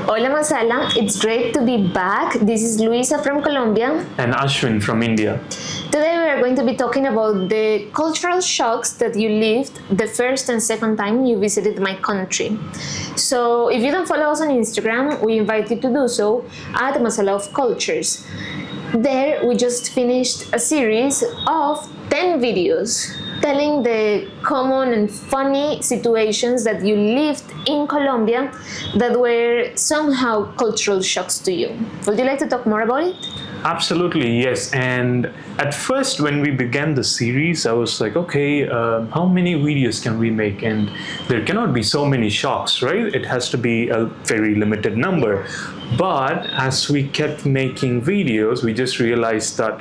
Hola Masala, it's great to be back. This is Luisa from Colombia. And Ashwin from India. Today we are going to be talking about the cultural shocks that you lived the first and second time you visited my country. So if you don't follow us on Instagram, we invite you to do so at Masala of Cultures. There we just finished a series of 10 videos telling the common and funny situations that you lived in Colombia that were somehow cultural shocks to you. Would you like to talk more about it? Absolutely, yes. And at first, when we began the series, I was like, okay, how many videos can we make? And there cannot be so many shocks, right? It has to be a very limited number. But as we kept making videos, we just realized that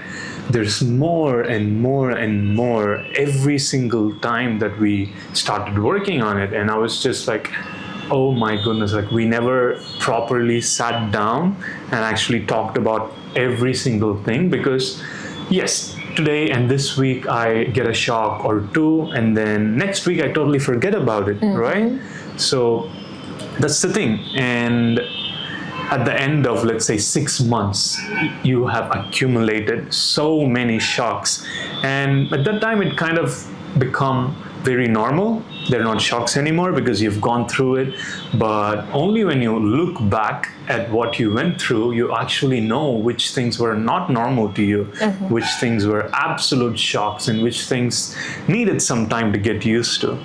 there's more and more and more every single time that we started working on it. And I was just like, oh my goodness, like we never properly sat down and actually talked about every single thing, because yes, today and this week I get a shock or two, and then next week I totally forget about it, right? So that's the thing. And at the end of, let's say, 6 months, you have accumulated so many shocks. And at that time, it kind of become very normal. They're not shocks anymore because you've gone through it. But only when you look back at what you went through, you actually know which things were not normal to you, which things were absolute shocks, and which things needed some time to get used to.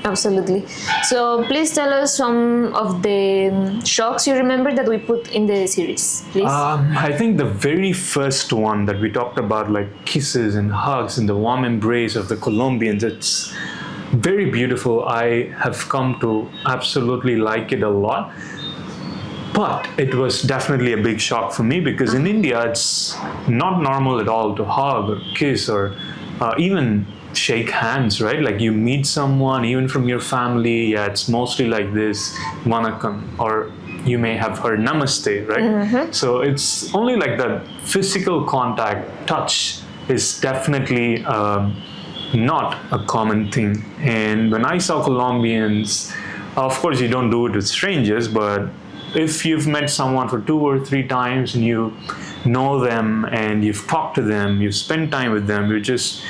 Absolutely. So please tell us some of the shocks you remember that we put in the series, please. I think the very first one that we talked about, like kisses and hugs and the warm embrace of the Colombians, it's very beautiful. I have come to absolutely like it a lot. But it was definitely a big shock for me, because in India, it's not normal at all to hug or kiss or even shake hands, right? Like you meet someone, even from your family, yeah, it's mostly like this, Vanakkam, or you may have heard Namaste, right? So it's only like that physical contact, touch is definitely not a common thing. And when I saw Colombians, of course you don't do it with strangers, but if you've met someone for 2 or 3 times and you know them and you've talked to them, you've spent time with them, you just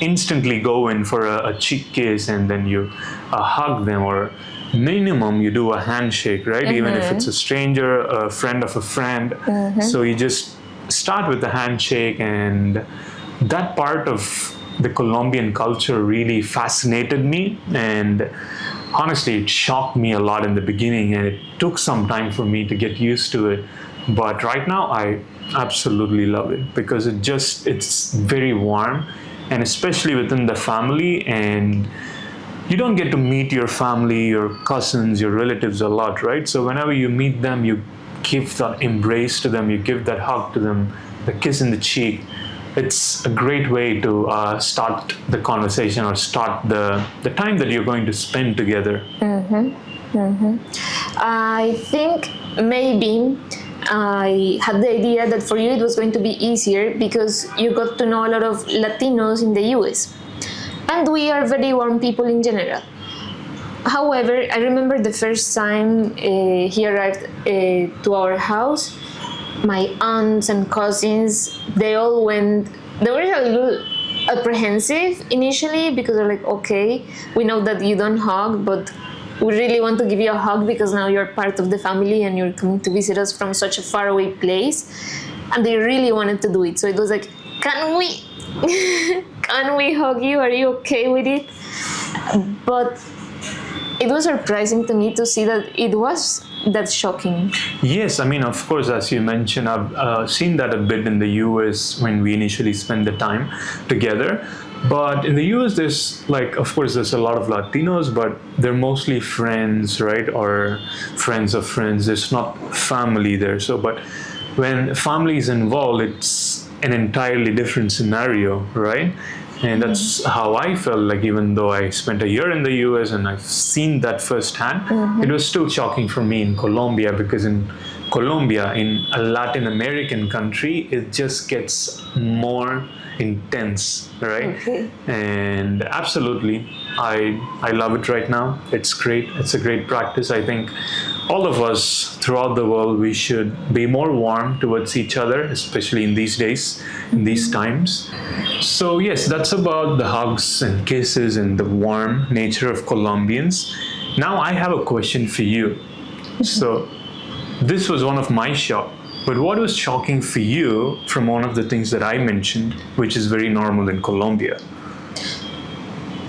instantly go in for a cheek kiss, and then you hug them, or minimum you do a handshake, right? Even if it's a stranger, a friend of a friend. So you just start with the handshake, and that part of the Colombian culture really fascinated me, and honestly it shocked me a lot in the beginning, and it took some time for me to get used to it. But right now I absolutely love it, because it's very warm, and especially within the family, and you don't get to meet your family, your cousins, your relatives a lot, right? So whenever you meet them, you give that embrace to them, you give that hug to them, the kiss in the cheek. It's a great way to start the conversation, or start the time that you're going to spend together. I think maybe I had the idea that for you it was going to be easier because you got to know a lot of Latinos in the US. And we are very warm people in general. However, I remember the first time he arrived to our house, my aunts and cousins, they were a little apprehensive initially, because they're like, okay, we know that you don't hug, but we really want to give you a hug because now you're part of the family and you're coming to visit us from such a faraway place. And they really wanted to do it. So it was like, can we hug you? Are you okay with it? But it was surprising to me to see that it was that shocking. Yes, I mean, of course, as you mentioned, I've seen that a bit in the US when we initially spent the time together. But in the US, there's like, of course, there's a lot of Latinos, but they're mostly friends, right? Or friends of friends. There's not family there. So, but when family is involved, it's an entirely different scenario, right? And that's how I felt. Like, even though I spent a year in the US and I've seen that firsthand, it was still shocking for me in Colombia, because in Colombia, in a Latin American country, it just gets more intense, right? Okay. And absolutely, I love it right now. It's great. It's a great practice. I think all of us throughout the world, we should be more warm towards each other, especially in these days, in these times. So yes, that's about the hugs and kisses and the warm nature of Colombians. Now I have a question for you. So this was one of my shock. But what was shocking for you from one of the things that I mentioned, which is very normal in Colombia?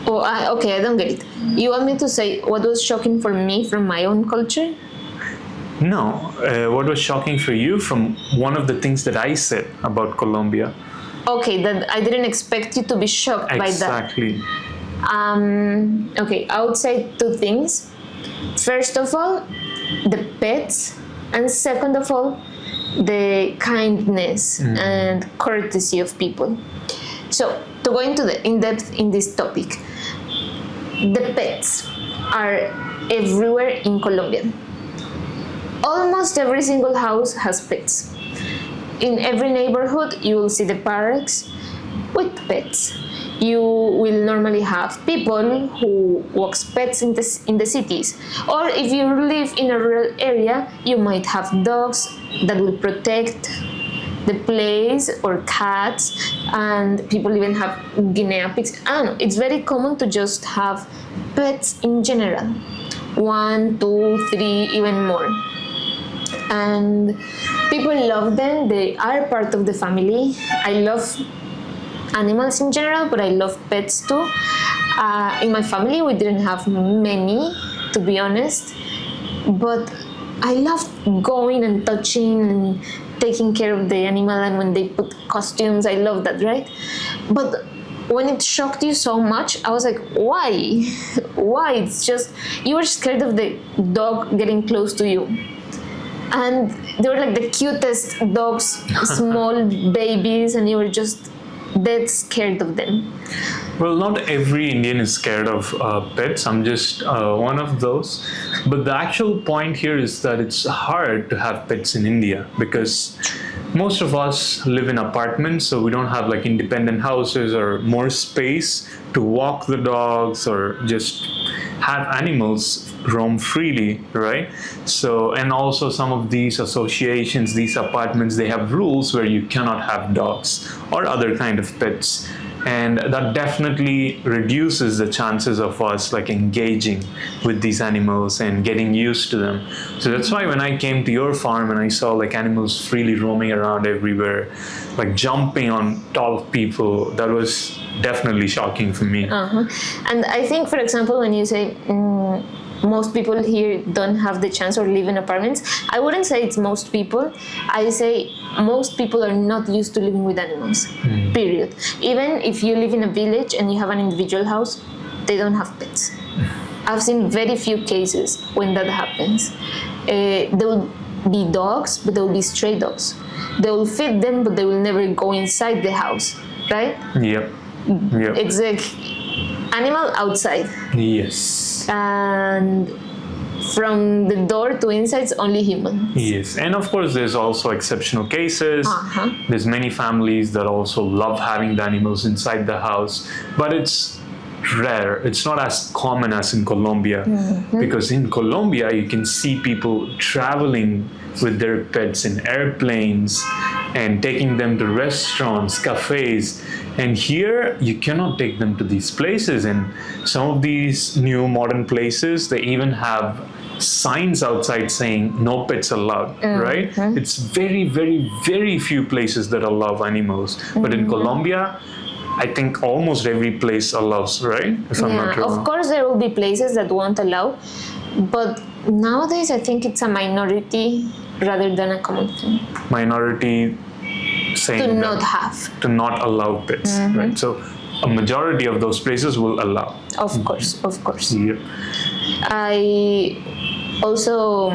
Okay, I don't get it. You want me to say what was shocking for me from my own culture? No, what was shocking for you from one of the things that I said about Colombia? Okay, that I didn't expect you to be shocked by that. Exactly. Okay, I would say two things. First of all, the pets, and second of all, the kindness and courtesy of people. So, to go into the in depth in this topic, the pets are everywhere in Colombia. Almost every single house has pets. In every neighborhood, you will see the parks with pets. You will normally have people who walks pets in the cities. Or if you live in a rural area, you might have dogs that will protect the place, or cats, and people even have guinea pigs. I don't know, it's very common to just have pets in general. 1, 2, 3, even more. And people love them. They are part of the family. I love animals in general, but I love pets too. In my family, we didn't have many, to be honest, but I love going and touching and taking care of the animal, and when they put costumes, I love that, right? But when it shocked you so much, I was like, why? Why? It's just, you were scared of the dog getting close to you. And they were like the cutest dogs, small babies, and you were just dead scared of them. Well, not every Indian is scared of pets. I'm just one of those. But the actual point here is that it's hard to have pets in India because most of us live in apartments, so we don't have like independent houses or more space to walk the dogs or just have animals roam freely, right? So, and also some of these associations, these apartments, they have rules where you cannot have dogs or other kind of pets. And that definitely reduces the chances of us like engaging with these animals and getting used to them. So that's why when I came to your farm and I saw like animals freely roaming around everywhere, like jumping on top of people, that was definitely shocking for me. And I think, for example, when you say most people here don't have the chance or live in apartments, I wouldn't say it's most people. I say most people are not used to living with animals, period. Even if you live in a village and you have an individual house, they don't have pets. I've seen very few cases when that happens. There will be dogs, but there will be stray dogs. They will feed them, but they will never go inside the house, right? Yep. It's like animal outside. Yes. And from the door to inside, it's only human. Yes, and of course there's also exceptional cases. There's many families that also love having the animals inside the house, but it's rare. It's not as common as in Colombia, because in Colombia you can see people traveling with their pets in airplanes and taking them to restaurants, cafes. And here you cannot take them to these places. And some of these new modern places, they even have signs outside saying no pets allowed, right? It's very, very, very few places that allow animals. But in Colombia, I think almost every place allows, right? If I'm not wrong. Of course there will be places that won't allow, but nowadays I think it's a minority rather than a common thing. Minority saying to not have. To not allow pets, right? So a majority of those places will allow. Of course, of course. Yeah. I also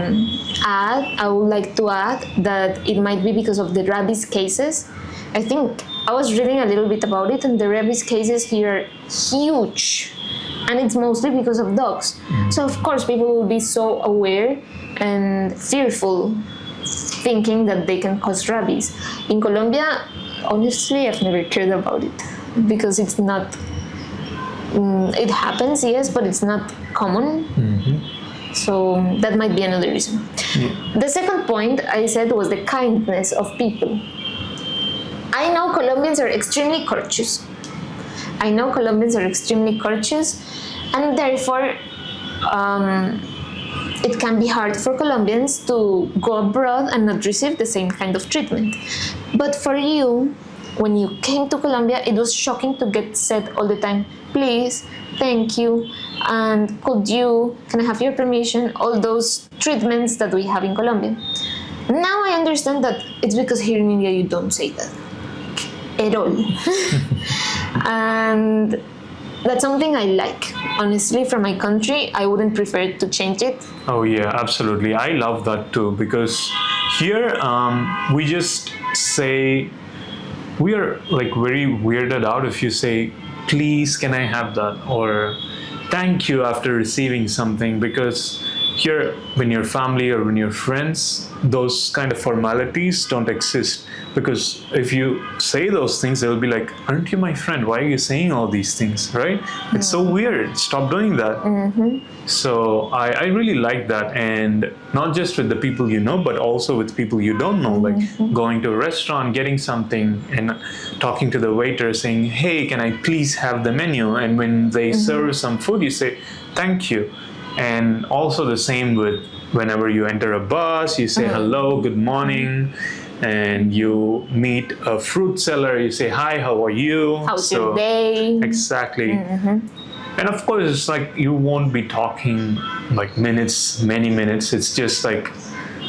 I would like to add that it might be because of the rabies cases. I think I was reading a little bit about it, and the rabies cases here are huge, and it's mostly because of dogs. So of course people will be so aware and fearful thinking that they can cause rabies. In Colombia, honestly, I've never cared about it because it's not. It happens, yes, but it's not common. So that might be another reason. The second point I said was the kindness of people. I know Colombians are extremely courteous. and therefore it can be hard for Colombians to go abroad and not receive the same kind of treatment. But for you, when you came to Colombia, it was shocking to get said all the time, please, thank you, and can I have your permission? All those treatments that we have in Colombia. Now I understand that it's because here in India you don't say that at all. And that's something I like. Honestly, from my country, I wouldn't prefer to change it. Oh yeah, absolutely. I love that too, because here we just say, we are like very weirded out if you say, please, can I have that? Or thank you after receiving something, because here, when you're family or when you're friends, those kind of formalities don't exist. Because if you say those things, they'll be like, aren't you my friend? Why are you saying all these things, right? It's so weird. Stop doing that. So I really like that. And not just with the people you know, but also with people you don't know. Like going to a restaurant, getting something and talking to the waiter saying, hey, can I please have the menu? And when they serve some food, you say, thank you. And also the same with whenever you enter a bus, you say hello, good morning. And you meet a fruit seller, you say, hi, how are you? How's your day? Exactly. And of course, it's like you won't be talking like many minutes. It's just like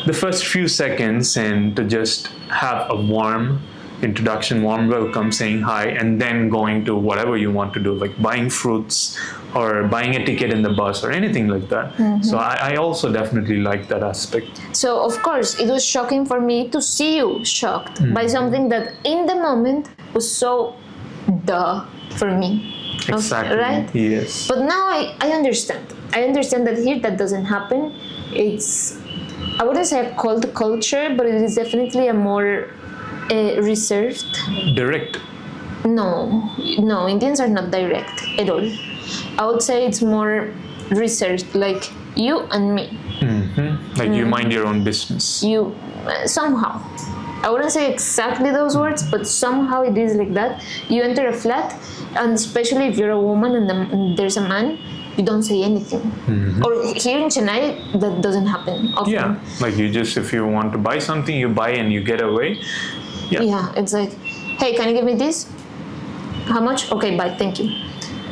the first few seconds, and to just have a warm introduction, warm welcome, saying hi, and then going to whatever you want to do, like buying fruits or buying a ticket in the bus or anything like that. So I also definitely like that aspect. So of course it was shocking for me to see you shocked by something that in the moment was so duh for me. Exactly. Right? Yes. But now I understand. I understand that here that doesn't happen. It's, I wouldn't say a cold culture, but it is definitely a more reserved. Direct. No, Indians are not direct at all. I would say it's more reserved, like you and me. Like you mind your own business. You, somehow. I wouldn't say exactly those words, but somehow it is like that. You enter a flat, and especially if you're a woman and there's a man, you don't say anything. Or here in Chennai, that doesn't happen often. Yeah, like you just, if you want to buy something, you buy and you get away. Yeah, it's like, hey, can you give me this? How much? Okay, bye, thank you.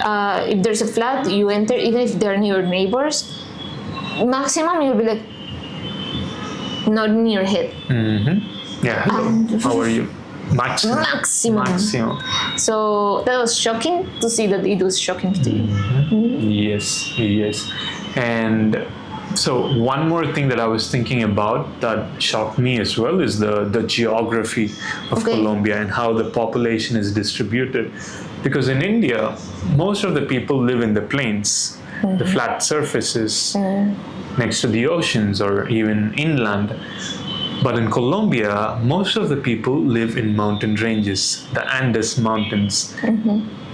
If there's a flat, you enter, even if they're your neighbors, maximum you'll be like, nodding your head. Yeah, hello, how are you? Maximum. So that was shocking to see that it was shocking to you. Yes. And so one more thing that I was thinking about that shocked me as well is the geography of Colombia and how the population is distributed. Because in India, most of the people live in the plains, the flat surfaces next to the oceans or even inland. But in Colombia, most of the people live in mountain ranges, the Andes Mountains.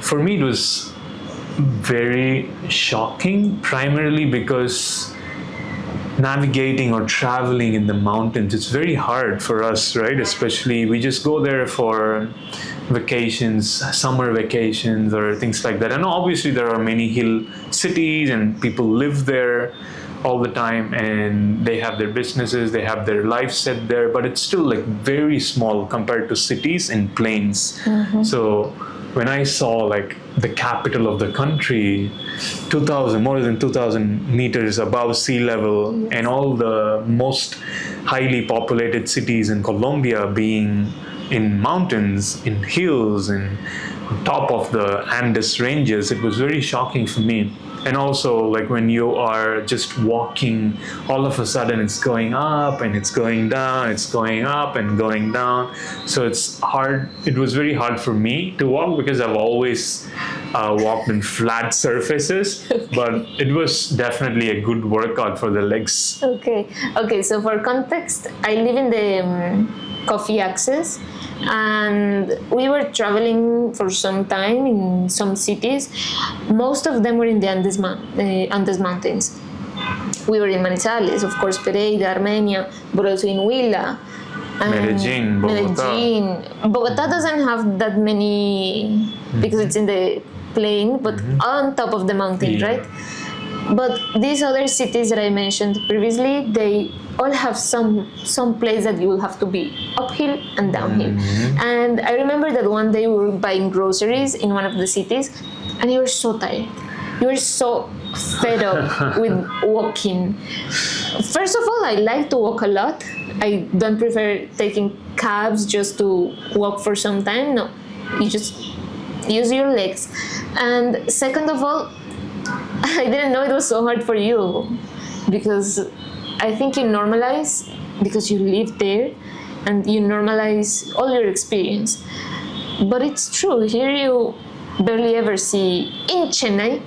For me, it was very shocking, primarily because navigating or traveling in the mountains, it's very hard for us, right? Especially we just go there for vacations, summer vacations or things like that. And obviously there are many hill cities and people live there all the time and they have their businesses, they have their life set there, but it's still like very small compared to cities and plains. So when I saw like the capital of the country, more than 2,000 meters above sea level, and all the most highly populated cities in Colombia being in mountains, in hills, and on top of the Andes ranges, it was very shocking for me. And also, like when you are just walking, all of a sudden it's going up and it's going down, it's going up and going down. So it's hard. It was very hard for me to walk because I've always walked in flat surfaces, but it was definitely a good workout for the legs. Okay, so for context, I live in the coffee access, and we were traveling for some time in some cities. Most of them were in the Andes Mountains. We were in Manizales, of course, Pereira, Armenia, but also in Huila. Medellin, Bogota. Bogota doesn't have that many because it's in the plain, but on top of the mountain, right? But these other cities that I mentioned previously, they all have some place that you will have to be uphill and downhill. And I remember that one day we were buying groceries in one of the cities, and you were so tired. You were so fed up with walking. First of all, I like to walk a lot. I don't prefer taking cabs just to walk for some time. No, you just use your legs. And second of all, I didn't know it was so hard for you, because I think you normalize, because you live there, and you normalize all your experience. But it's true, here you barely ever see, in Chennai,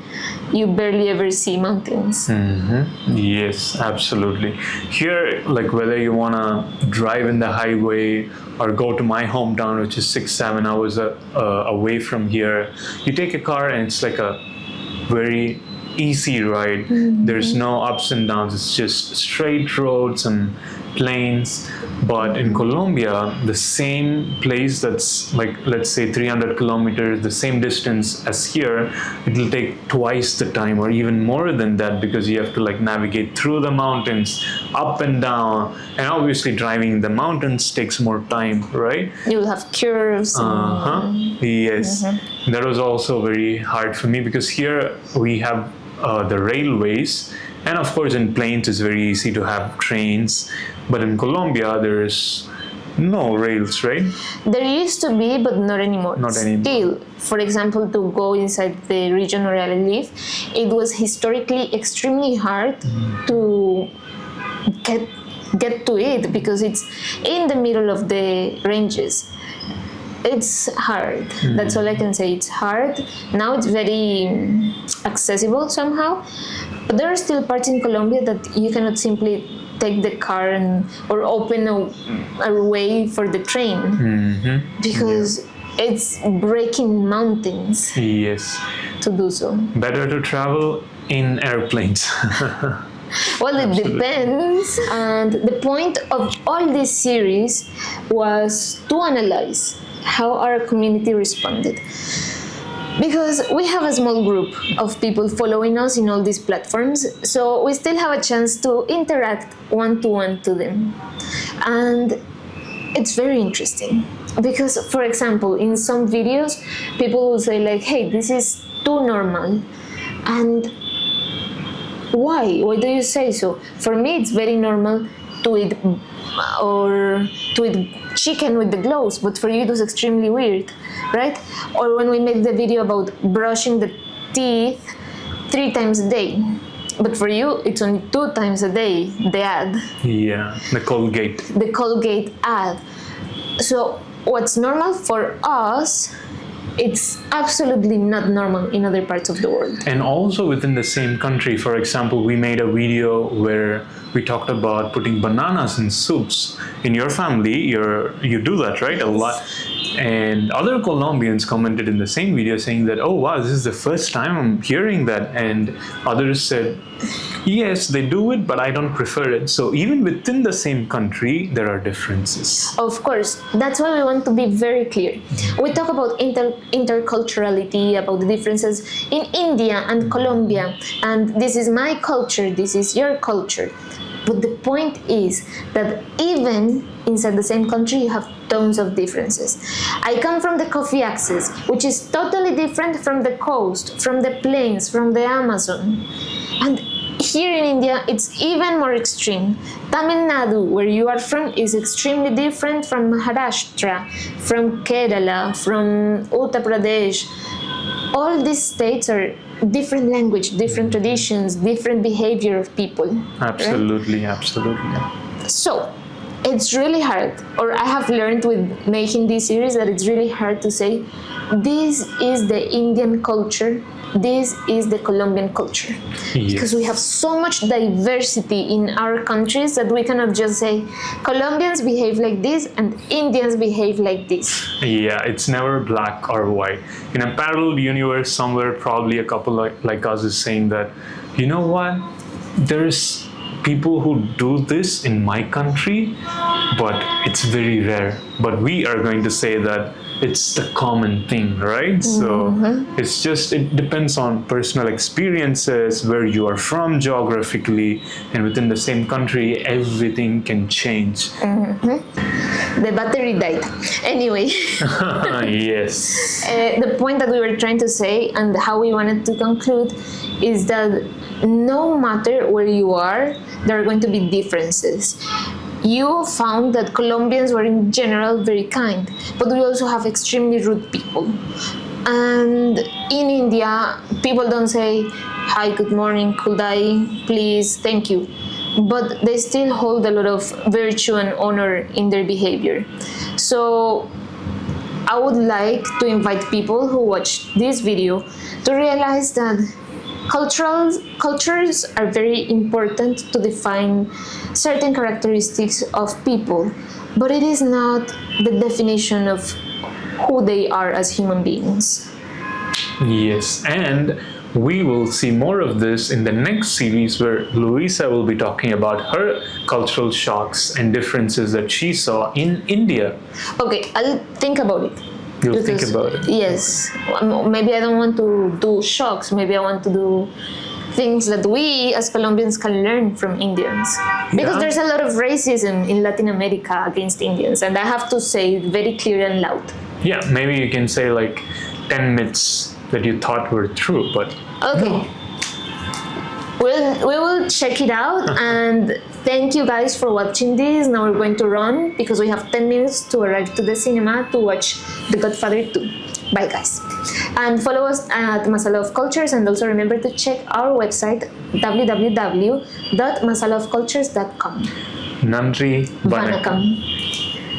you barely ever see mountains. Yes, absolutely. Here, like whether you want to drive in the highway or go to my hometown, which is 6-7 hours away from here, you take a car and it's like a very easy ride. There's no ups and downs. It's just straight roads and plains. But in Colombia, the same place that's like, let's say 300 kilometers, the same distance as here, it will take twice the time or even more than that, because you have to like navigate through the mountains, up and down, and obviously driving in the mountains takes more time, right? You'll have curves. Yes. That was also very hard for me, because here we have the railways, and of course in plains it's very easy to have trains, but in Colombia there's no rails, right? There used to be, but not anymore. Not anymore. Still, for example, to go inside the region where I live, it was historically extremely hard to get to it, because it's in the middle of the ranges. It's hard. That's all I can say. It's hard. Now it's very accessible somehow, but there are still parts in Colombia that you cannot simply take the car or open a way for the train, because it's breaking mountains. Yes. To do so. Better to travel in airplanes. Well, it depends. And the point of all this series was to analyze how our community responded. Because we have a small group of people following us in all these platforms, so we still have a chance to interact one-to-one to them. And it's very interesting. Because, for example, in some videos, people will say like, hey, this is too normal. And why? Why do you say so? For me, it's very normal to eat chicken with the gloves, but for you it was extremely weird, right? Or when we made the video about brushing the teeth 3 times a day, but for you it's only 2 times a day, the ad. Yeah, the Colgate ad. So what's normal for us, it's absolutely not normal in other parts of the world. And also within the same country, for example, we made a video where we talked about putting bananas in soups. In your family, you do that, right? A lot. And other Colombians commented in the same video saying that, oh wow, this is the first time I'm hearing that. And others said, yes, they do it, but I don't prefer it. So even within the same country, there are differences. Of course, that's why we want to be very clear. We talk about interculturality, about the differences in India and Colombia, and this is my culture, this is your culture. But the point is that even inside the same country, you have tons of differences. I come from the coffee axis, which is totally different from the coast, from the plains, from the Amazon. And here in India, it's even more extreme. Tamil Nadu, where you are from, is extremely different from Maharashtra, from Kerala, from Uttar Pradesh. All these states are different language, different traditions, different behavior of people. Absolutely, absolutely. Right? So it's really hard, or I have learned with making this series that it's really hard to say this is the Indian culture, this is the Colombian culture. Yes. Because we have so much diversity in our countries that we cannot just say Colombians behave like this and Indians behave like this. Yeah, it's never black or white. In a parallel universe somewhere, probably a couple like us is saying that, you know what, there's people who do this in my country, but it's very rare. But we are going to say that it's the common thing, right? So it's just, it depends on personal experiences, where you are from geographically, and within the same country, everything can change. The battery died. Anyway. Yes. The point that we were trying to say and how we wanted to conclude is that no matter where you are, there are going to be differences. You found that Colombians were in general very kind, but we also have extremely rude people. And in India, people don't say, hi, good morning, could I, please, thank you. But they still hold a lot of virtue and honor in their behavior. So I would like to invite people who watch this video to realize that cultures are very important to define certain characteristics of people, but it is not the definition of who they are as human beings. Yes, and we will see more of this in the next series, where Louisa will be talking about her cultural shocks and differences that she saw in India. Okay, I'll think about it. You'll think about it. Yes. Maybe I don't want to do shocks. Maybe I want to do things that we as Colombians can learn from Indians. Because there's a lot of racism in Latin America against Indians, and I have to say it very clear and loud. Yeah, maybe you can say like 10 myths that you thought were true, but okay. No. We will check it out, and thank you guys for watching this. Now we're going to run because we have 10 minutes to arrive to the cinema to watch The Godfather 2. Bye guys. And follow us at Masala of Cultures, and also remember to check our website www.masalaofcultures.com. Nandri, Vanakkam.